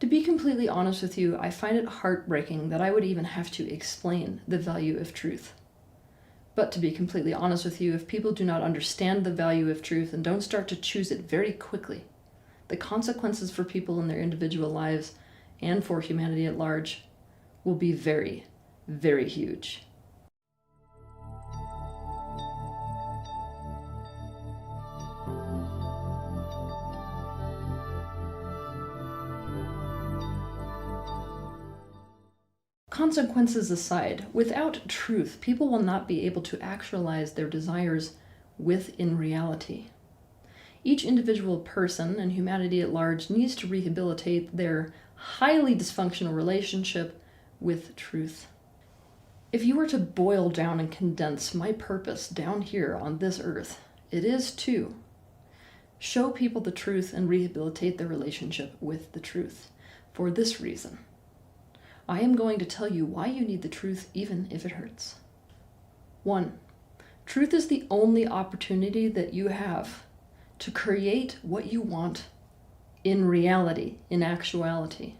To be completely honest with you, I find it heartbreaking that I would even have to explain the value of truth. But to be completely honest with you, if people do not understand the value of truth and don't start to choose it very quickly, the consequences for people in their individual lives and for humanity at large will be very, very huge. Consequences aside, without truth, people will not be able to actualize their desires within reality. Each individual person and humanity at large needs to rehabilitate their highly dysfunctional relationship with truth. If you were to boil down and condense my purpose down here on this earth, it is to show people the truth and rehabilitate their relationship with the truth. For this reason, I am going to tell you why you need the truth even if it hurts. 1. Truth is the only opportunity that you have to create what you want in reality, in actuality.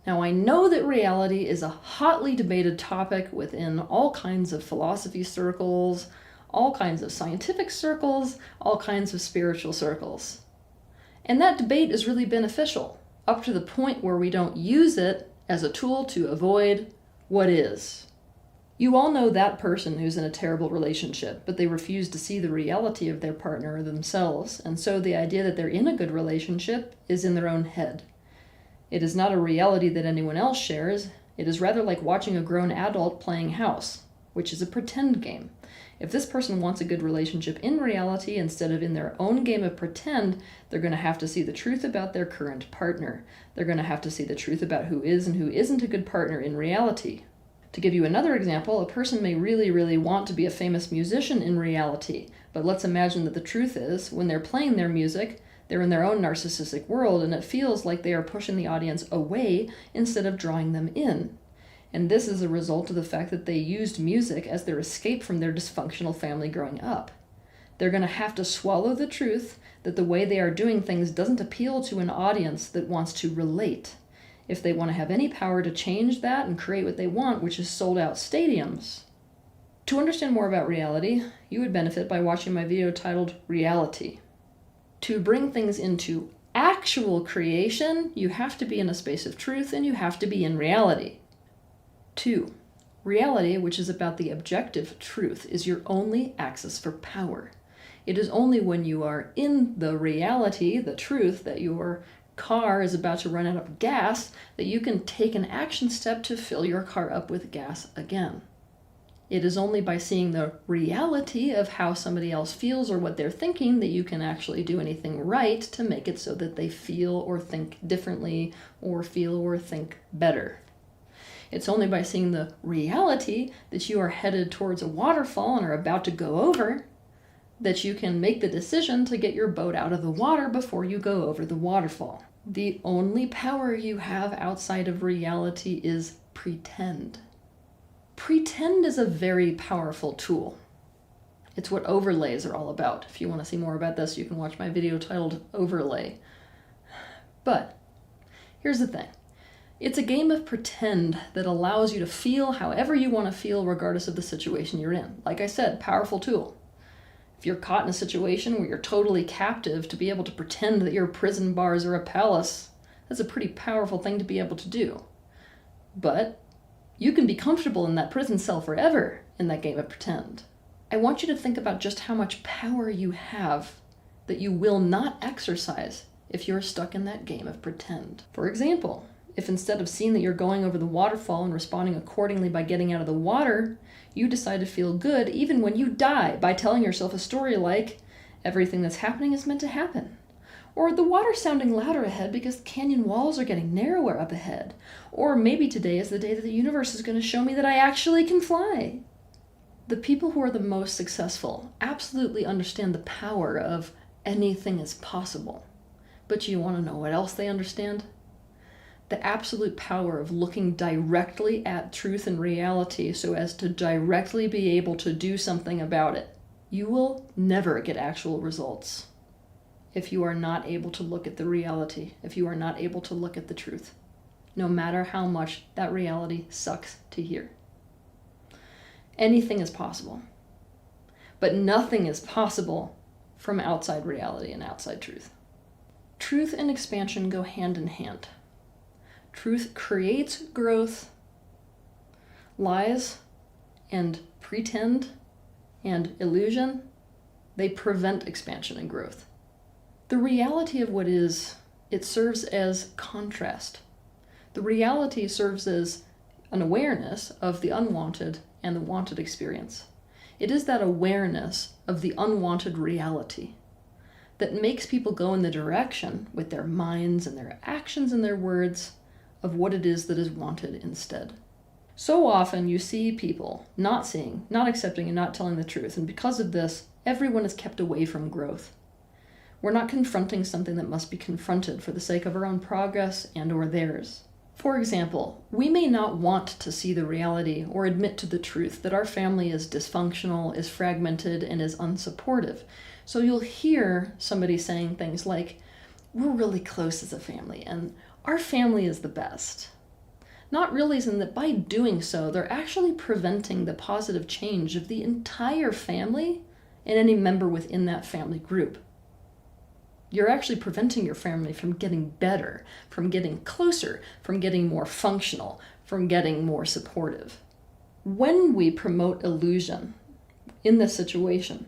Now, I know that reality is a hotly debated topic within all kinds of philosophy circles, all kinds of scientific circles, all kinds of spiritual circles. And that debate is really beneficial, up to the point where we don't use it as a tool to avoid what is. You all know that person who's in a terrible relationship, but they refuse to see the reality of their partner or themselves, and so the idea that they're in a good relationship is in their own head. It is not a reality that anyone else shares. It is rather like watching a grown adult playing house, which is a pretend game. If this person wants a good relationship in reality instead of in their own game of pretend, they're going to have to see the truth about their current partner. They're going to have to see the truth about who is and who isn't a good partner in reality. To give you another example, a person may really, really want to be a famous musician in reality, but let's imagine that the truth is, when they're playing their music, they're in their own narcissistic world, and it feels like they are pushing the audience away instead of drawing them in. And this is a result of the fact that they used music as their escape from their dysfunctional family growing up. They're going to have to swallow the truth that the way they are doing things doesn't appeal to an audience that wants to relate. If they want to have any power to change that and create what they want, which is sold out stadiums. To understand more about reality, you would benefit by watching my video titled Reality. To bring things into actual creation, you have to be in a space of truth and you have to be in reality. 2. Reality, which is about the objective truth, is your only access for power. It is only when you are in the reality, the truth, that your car is about to run out of gas, that you can take an action step to fill your car up with gas again. It is only by seeing the reality of how somebody else feels or what they're thinking that you can actually do anything right to make it so that they feel or think differently or feel or think better. It's only by seeing the reality that you are headed towards a waterfall and are about to go over that you can make the decision to get your boat out of the water before you go over the waterfall. The only power you have outside of reality is pretend. Pretend is a very powerful tool. It's what overlays are all about. If you want to see more about this, you can watch my video titled Overlay. But here's the thing. It's a game of pretend that allows you to feel however you want to feel regardless of the situation you're in. Like I said, powerful tool. If you're caught in a situation where you're totally captive, to be able to pretend that your prison bars are a palace, that's a pretty powerful thing to be able to do. But you can be comfortable in that prison cell forever in that game of pretend. I want you to think about just how much power you have that you will not exercise if you're stuck in that game of pretend. For example, if instead of seeing that you're going over the waterfall and responding accordingly by getting out of the water, you decide to feel good even when you die by telling yourself a story like, everything that's happening is meant to happen. Or the water's sounding louder ahead because the canyon walls are getting narrower up ahead. Or maybe today is the day that the universe is going to show me that I actually can fly. The people who are the most successful absolutely understand the power of anything is possible. But you want to know what else they understand? The absolute power of looking directly at truth and reality so as to directly be able to do something about it. You will never get actual results if you are not able to look at the reality, if you are not able to look at the truth. no matter how much that reality sucks to hear. Anything is possible, but nothing is possible from outside reality and outside truth. Truth and expansion go hand in hand. Truth creates growth. Lies and pretend and illusion, they prevent expansion and growth. The reality of what is, it serves as contrast. The reality serves as an awareness of the unwanted and the wanted experience. It is that awareness of the unwanted reality that makes people go in the direction with their minds and their actions and their words of what it is that is wanted instead. So often you see people not seeing, not accepting, and not telling the truth, and because of this, everyone is kept away from growth. We're not confronting something that must be confronted for the sake of our own progress and or theirs. For example, we may not want to see the reality or admit to the truth that our family is dysfunctional, is fragmented, and is unsupportive. So you'll hear somebody saying things like, "We're really close as a family, and our family is the best." Not realizing that by doing so, they're actually preventing the positive change of the entire family and any member within that family group. You're actually preventing your family from getting better, from getting closer, from getting more functional, from getting more supportive. When we promote illusion in this situation,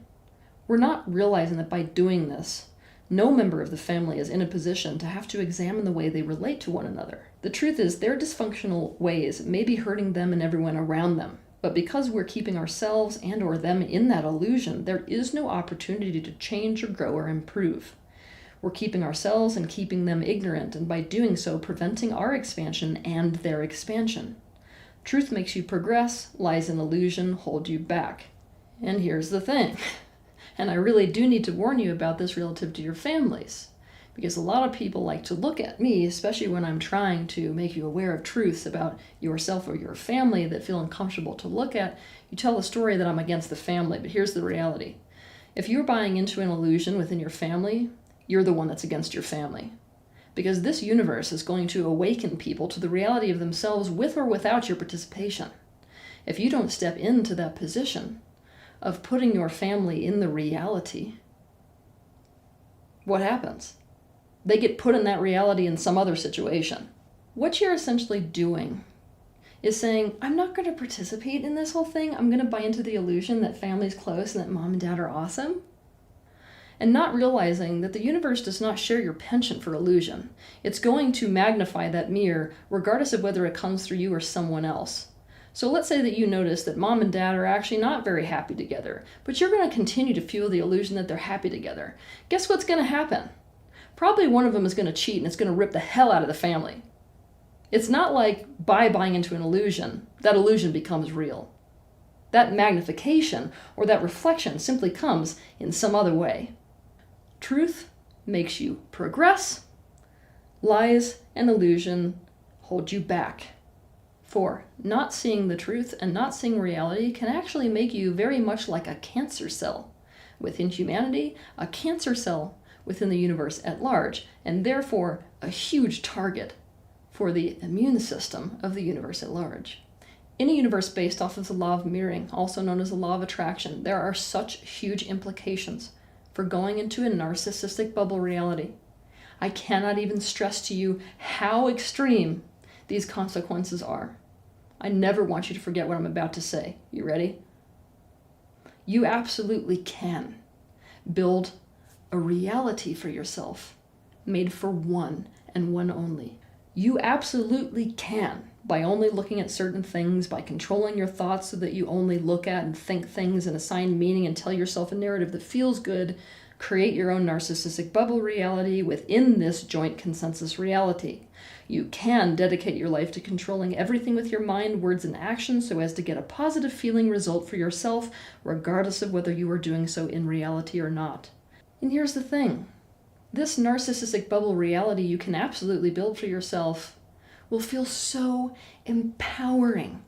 we're not realizing that by doing this, no member of the family is in a position to have to examine the way they relate to one another. The truth is, their dysfunctional ways may be hurting them and everyone around them. But because we're keeping ourselves and or them in that illusion, there is no opportunity to change or grow or improve. We're keeping ourselves and keeping them ignorant, and by doing so, preventing our expansion and their expansion. Truth makes you progress, lies and illusion hold you back. And here's the thing. And I really do need to warn you about this relative to your families, because a lot of people like to look at me, especially when I'm trying to make you aware of truths about yourself or your family that feel uncomfortable to look at. You tell the story that I'm against the family, but here's the reality. If you're buying into an illusion within your family, you're the one that's against your family. Because this universe is going to awaken people to the reality of themselves with or without your participation. If you don't step into that position of putting your family in the reality, what happens? They get put in that reality in some other situation. What you're essentially doing is saying, I'm not going to participate in this whole thing. I'm going to buy into the illusion that family's close and that mom and dad are awesome. And not realizing that the universe does not share your penchant for illusion. It's going to magnify that mirror regardless of whether it comes through you or someone else. So let's say that you notice that mom and dad are actually not very happy together, but you're going to continue to fuel the illusion that they're happy together. Guess what's going to happen? Probably one of them is going to cheat and it's going to rip the hell out of the family. It's not like by buying into an illusion, that illusion becomes real. That magnification or that reflection simply comes in some other way. Truth makes you progress. Lies and illusion hold you back. 4. Not seeing the truth and not seeing reality can actually make you very much like a cancer cell within humanity, a cancer cell within the universe at large, and therefore a huge target for the immune system of the universe at large. In a universe based off of the law of mirroring, also known as the law of attraction, there are such huge implications for going into a narcissistic bubble reality. I cannot even stress to you how extreme these consequences are. I never want you to forget what I'm about to say. You ready? You absolutely can build a reality for yourself made for one and one only. You absolutely can, by only looking at certain things, by controlling your thoughts so that you only look at and think things and assign meaning and tell yourself a narrative that feels good, create your own narcissistic bubble reality within this joint consensus reality. You can dedicate your life to controlling everything with your mind, words, and actions so as to get a positive feeling result for yourself, regardless of whether you are doing so in reality or not. And here's the thing. This narcissistic bubble reality you can absolutely build for yourself will feel so empowering,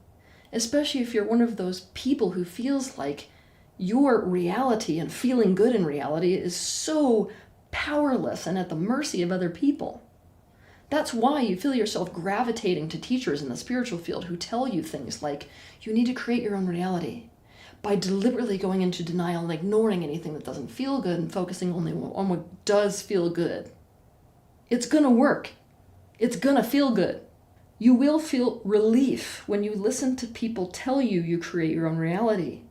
especially if you're one of those people who feels like your reality and feeling good in reality is so powerless and at the mercy of other people. That's why you feel yourself gravitating to teachers in the spiritual field who tell you things like, you need to create your own reality by deliberately going into denial and ignoring anything that doesn't feel good and focusing only on what does feel good. It's gonna work. It's gonna feel good. You will feel relief when you listen to people tell you you create your own reality.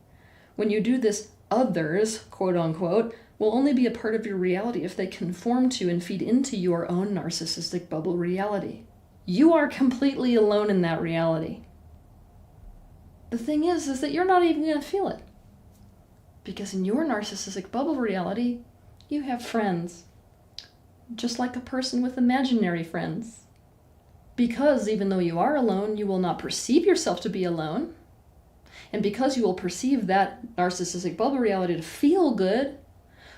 When you do this, others, quote unquote, will only be a part of your reality if they conform to and feed into your own narcissistic bubble reality. You are completely alone in that reality. The thing is that you're not even going to feel it. Because in your narcissistic bubble reality, you have friends. Just like a person with imaginary friends. Because even though you are alone, you will not perceive yourself to be alone. And because you will perceive that narcissistic bubble reality to feel good,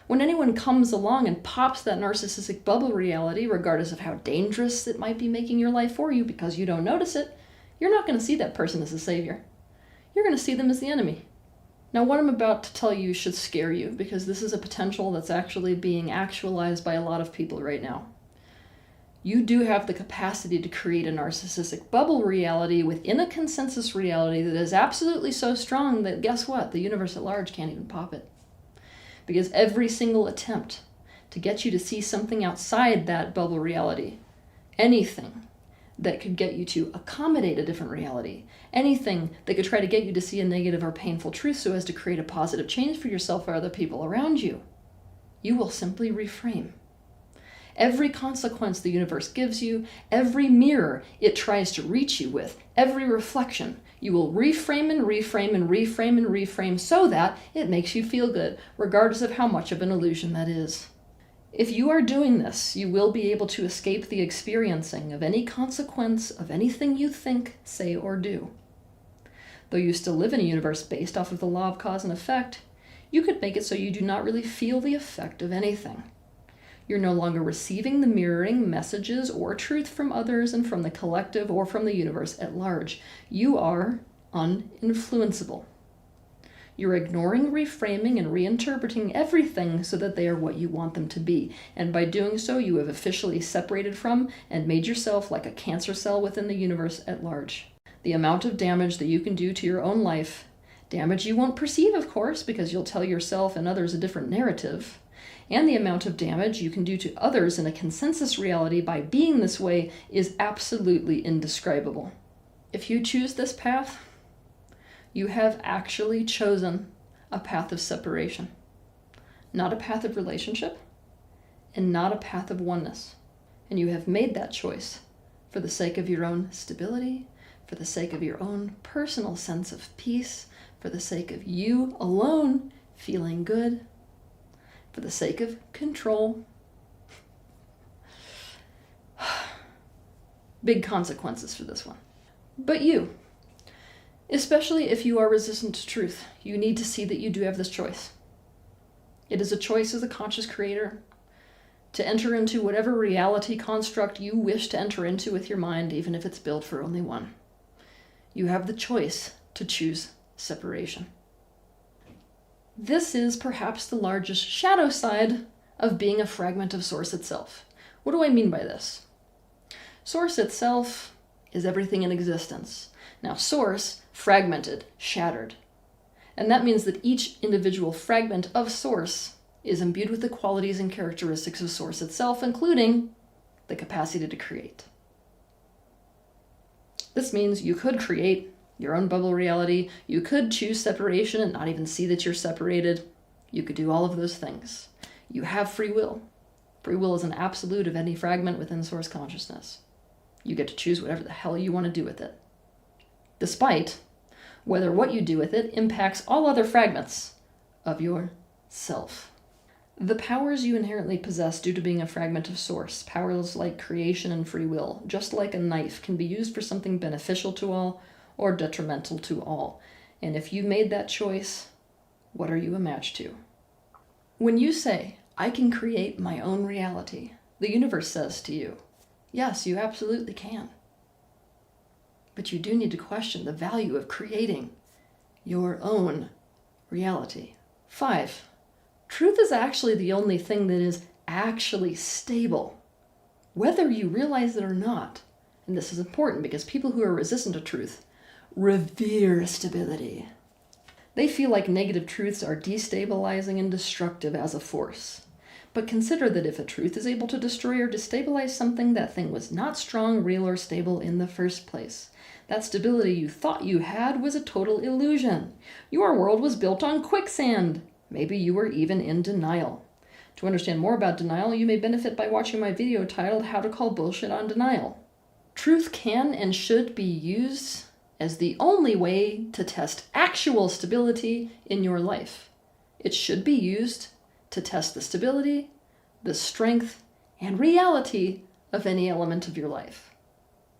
when anyone comes along and pops that narcissistic bubble reality, regardless of how dangerous it might be making your life for you because you don't notice it, you're not going to see that person as a savior. You're going to see them as the enemy. Now, what I'm about to tell you should scare you, because this is a potential that's actually being actualized by a lot of people right now. You do have the capacity to create a narcissistic bubble reality within a consensus reality that is absolutely so strong that, guess what? The universe at large can't even pop it. Because every single attempt to get you to see something outside that bubble reality, anything that could get you to accommodate a different reality, anything that could try to get you to see a negative or painful truth so as to create a positive change for yourself or other people around you, you will simply reframe. Every consequence the universe gives you, every mirror it tries to reach you with, every reflection, you will reframe and reframe and reframe and reframe so that it makes you feel good, regardless of how much of an illusion that is. If you are doing this, you will be able to escape the experiencing of any consequence of anything you think, say, or do. Though you still live in a universe based off of the law of cause and effect, you could make it so you do not really feel the effect of anything. You're no longer receiving the mirroring messages or truth from others and from the collective or from the universe at large. You are uninfluenceable. You're ignoring, reframing, and reinterpreting everything so that they are what you want them to be. And by doing so, you have officially separated from and made yourself like a cancer cell within the universe at large. The amount of damage that you can do to your own life, damage you won't perceive, of course, because you'll tell yourself and others a different narrative, and the amount of damage you can do to others in a consensus reality by being this way is absolutely indescribable. If you choose this path, you have actually chosen a path of separation. Not a path of relationship, and not a path of oneness. And you have made that choice for the sake of your own stability, for the sake of your own personal sense of peace, for the sake of you alone feeling good, for the sake of control. Big consequences for this one. But you, especially if you are resistant to truth, you need to see that you do have this choice. It is a choice as a conscious creator to enter into whatever reality construct you wish to enter into with your mind, even if it's built for only one. You have the choice to choose separation. This is perhaps the largest shadow side of being a fragment of Source itself. What do I mean by this? Source itself is everything in existence. Now, Source, fragmented, shattered. And that means that each individual fragment of Source is imbued with the qualities and characteristics of Source itself, including the capacity to create. This means you could create your own bubble reality. You could choose separation and not even see that you're separated. You could do all of those things. You have free will. Free will is an absolute of any fragment within Source consciousness. You get to choose whatever the hell you want to do with it, despite whether what you do with it impacts all other fragments of yourself. The powers you inherently possess due to being a fragment of Source, powers like creation and free will, just like a knife, can be used for something beneficial to all or detrimental to all. And if you made that choice, what are you a match to? When you say, I can create my own reality, the universe says to you, yes, you absolutely can. But you do need to question the value of creating your own reality. 5, truth is actually the only thing that is actually stable. whether you realize it or not. And this is important because people who are resistant to truth revere stability. They feel like negative truths are destabilizing and destructive as a force. But consider that if a truth is able to destroy or destabilize something, that thing was not strong, real, or stable in the first place. That stability you thought you had was a total illusion. Your world was built on quicksand. Maybe you were even in denial. To understand more about denial, you may benefit by watching my video titled How to Call Bullshit on Denial. Truth can and should be used as the only way to test actual stability in your life. It should be used to test the stability, the strength, and reality of any element of your life.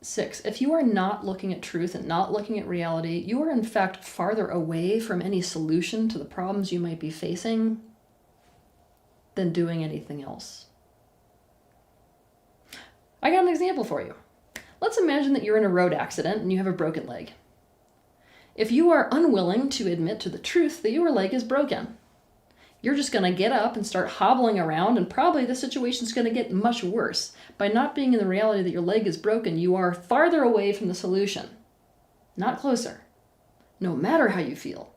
6. If you are not looking at truth and not looking at reality, you are in fact farther away from any solution to the problems you might be facing than doing anything else. I got an example for you. Let's imagine that you're in a road accident and you have a broken leg. If you are unwilling to admit to the truth that your leg is broken, you're just going to get up and start hobbling around, and probably the situation's going to get much worse. By not being in the reality that your leg is broken, you are farther away from the solution, not closer, no matter how you feel.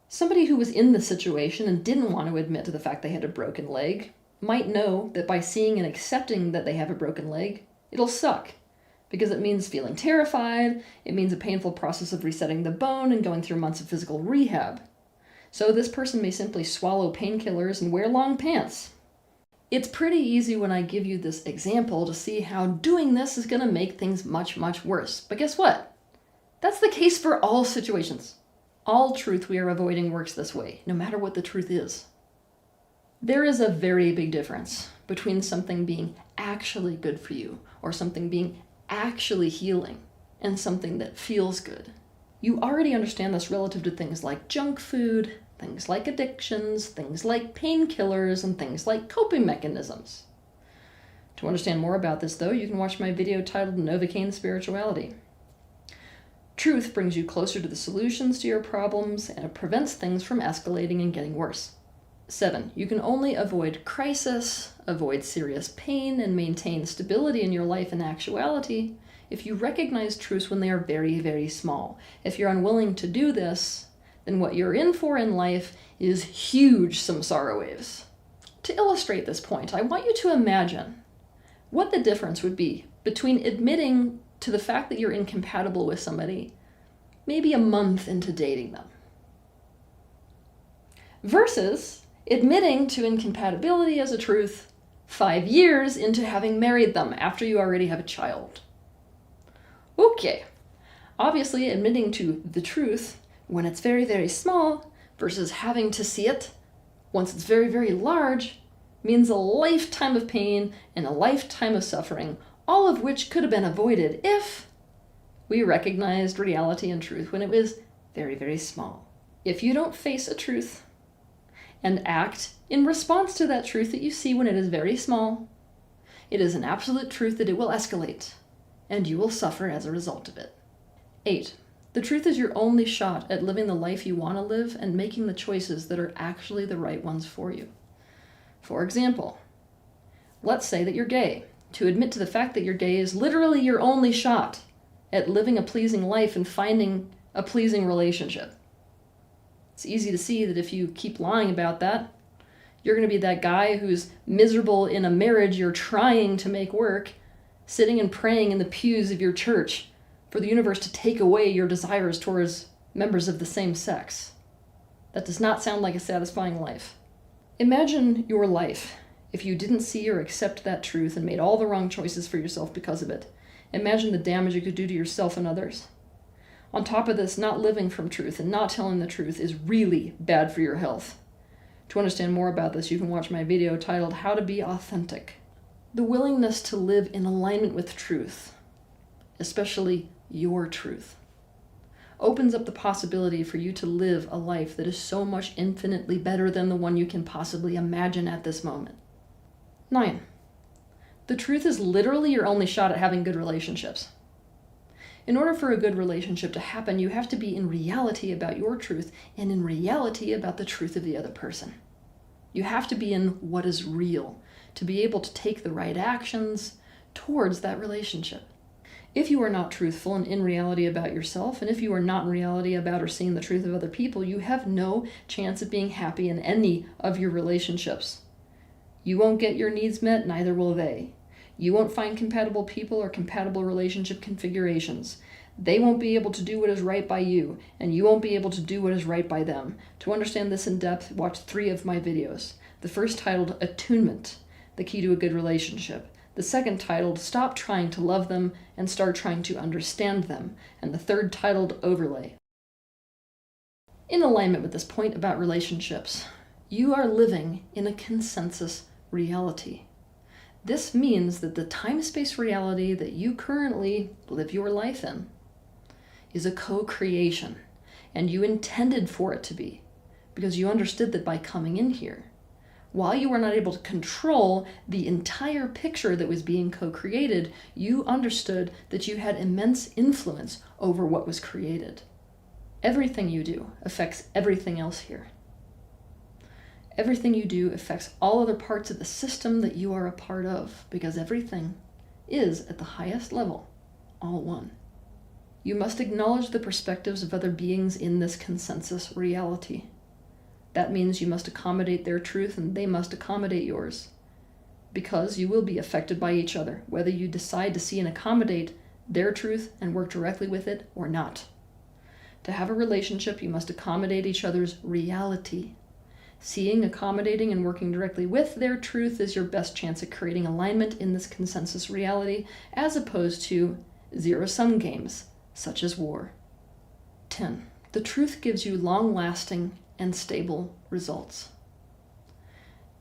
Somebody who was in the situation and didn't want to admit to the fact they had a broken leg might know that by seeing and accepting that they have a broken leg, it'll suck. Because it means feeling terrified, it means a painful process of resetting the bone and going through months of physical rehab. So this person may simply swallow painkillers and wear long pants. It's pretty easy when I give you this example to see how doing this is going to make things much, much worse. But guess what? That's the case for all situations. All truth we are avoiding works this way, no matter what the truth is. There is a very big difference between something being actually good for you or something being actually healing and something that feels good. You already understand this relative to things like junk food, things like addictions, things like painkillers, and things like coping mechanisms. To understand more about this, though, you can watch my video titled Novocaine Spirituality. Truth brings you closer to the solutions to your problems, and it prevents things from escalating and getting worse. 7. You can only avoid crisis, avoid serious pain, and maintain stability in your life and actuality if you recognize truths when they are very, very small. If you're unwilling to do this, then what you're in for in life is huge samsara waves. To illustrate this point, I want you to imagine what the difference would be between admitting to the fact that you're incompatible with somebody maybe a month into dating them, versus admitting to incompatibility as a truth 5 years into having married them after you already have a child. Okay, obviously admitting to the truth when it's very, very small versus having to see it once it's very, very large means a lifetime of pain and a lifetime of suffering, all of which could have been avoided if we recognized reality and truth when it was very, very small. If you don't face a truth and act in response to that truth that you see when it is very small, it is an absolute truth that it will escalate, and you will suffer as a result of it. 8. The truth is your only shot at living the life you want to live and making the choices that are actually the right ones for you. For example, let's say that you're gay. To admit to the fact that you're gay is literally your only shot at living a pleasing life and finding a pleasing relationship. It's easy to see that if you keep lying about that, you're going to be that guy who's miserable in a marriage you're trying to make work, sitting and praying in the pews of your church for the universe to take away your desires towards members of the same sex. That does not sound like a satisfying life. Imagine your life if you didn't see or accept that truth and made all the wrong choices for yourself because of it. Imagine the damage you could do to yourself and others. On top of this, not living from truth and not telling the truth is really bad for your health. To understand more about this, you can watch my video titled How to Be Authentic. The willingness to live in alignment with truth, especially your truth, opens up the possibility for you to live a life that is so much infinitely better than the one you can possibly imagine at this moment. 9. The truth is literally your only shot at having good relationships. In order for a good relationship to happen, you have to be in reality about your truth and in reality about the truth of the other person. You have to be in what is real to be able to take the right actions, towards that relationship. If you are not truthful and in reality about yourself, and if you are not in reality about or seeing the truth of other people, you have no chance of being happy in any of your relationships. You won't get your needs met, neither will they. You won't find compatible people or compatible relationship configurations. They won't be able to do what is right by you, and you won't be able to do what is right by them. To understand this in depth, watch 3 of my videos. The first titled Attunement, the key to a good relationship. The second titled Stop Trying to Love Them and Start Trying to Understand Them. And the third titled Overlay. In alignment with this point about relationships, you are living in a consensus reality. This means that the time-space reality that you currently live your life in is a co-creation, and you intended for it to be, because you understood that by coming in here, while you were not able to control the entire picture that was being co-created, you understood that you had immense influence over what was created. Everything you do affects everything else here. Everything you do affects all other parts of the system that you are a part of, because everything is, at the highest level, all one. You must acknowledge the perspectives of other beings in this consensus reality. That means you must accommodate their truth and they must accommodate yours, because you will be affected by each other, whether you decide to see and accommodate their truth and work directly with it or not. To have a relationship, you must accommodate each other's reality. Seeing, accommodating, and working directly with their truth is your best chance at creating alignment in this consensus reality, as opposed to zero-sum games, such as war. 10. The truth gives you long-lasting and stable results.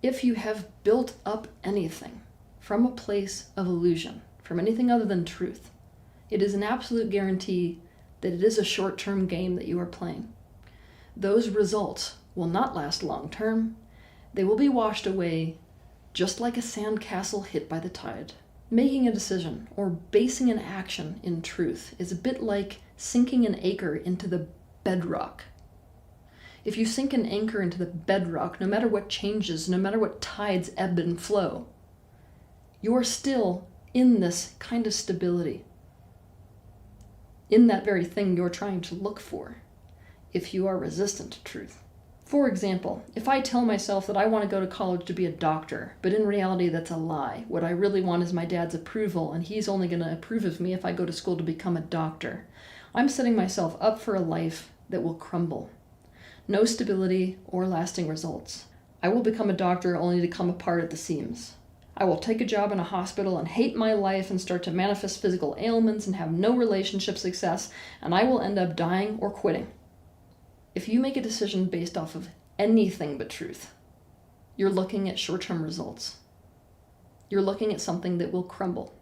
If you have built up anything from a place of illusion, from anything other than truth, it is an absolute guarantee that it is a short-term game that you are playing. Those results will not last long-term. They will be washed away just like a sandcastle hit by the tide. Making a decision or basing an action in truth is a bit like sinking an anchor into the bedrock. If you sink an anchor into the bedrock, no matter what changes, no matter what tides ebb and flow, you are still in this kind of stability, in that very thing you're trying to look for, if you are resistant to truth. For example, if I tell myself that I want to go to college to be a doctor, but in reality that's a lie. What I really want is my dad's approval, and he's only going to approve of me if I go to school to become a doctor. I'm setting myself up for a life that will crumble. No stability or lasting results. I will become a doctor only to come apart at the seams. I will take a job in a hospital and hate my life and start to manifest physical ailments and have no relationship success, and I will end up dying or quitting. If you make a decision based off of anything but truth, you're looking at short-term results. You're looking at something that will crumble.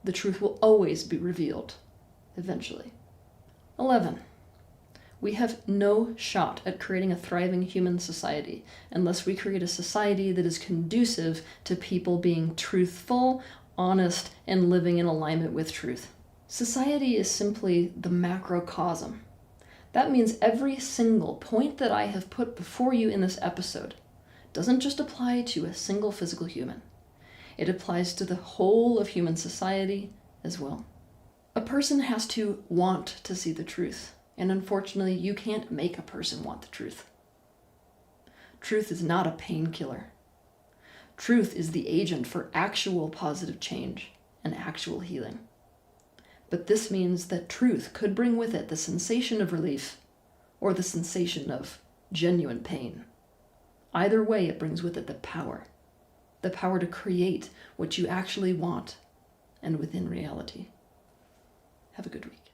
The truth will always be revealed, eventually. 11. We have no shot at creating a thriving human society unless we create a society that is conducive to people being truthful, honest, and living in alignment with truth. Society is simply the macrocosm. That means every single point that I have put before you in this episode doesn't just apply to a single physical human. It applies to the whole of human society as well. A person has to want to see the truth, and unfortunately, you can't make a person want the truth. Truth is not a painkiller. Truth is the agent for actual positive change and actual healing. But this means that truth could bring with it the sensation of relief or the sensation of genuine pain. Either way, it brings with it the power to create what you actually want and within reality. Have a good week.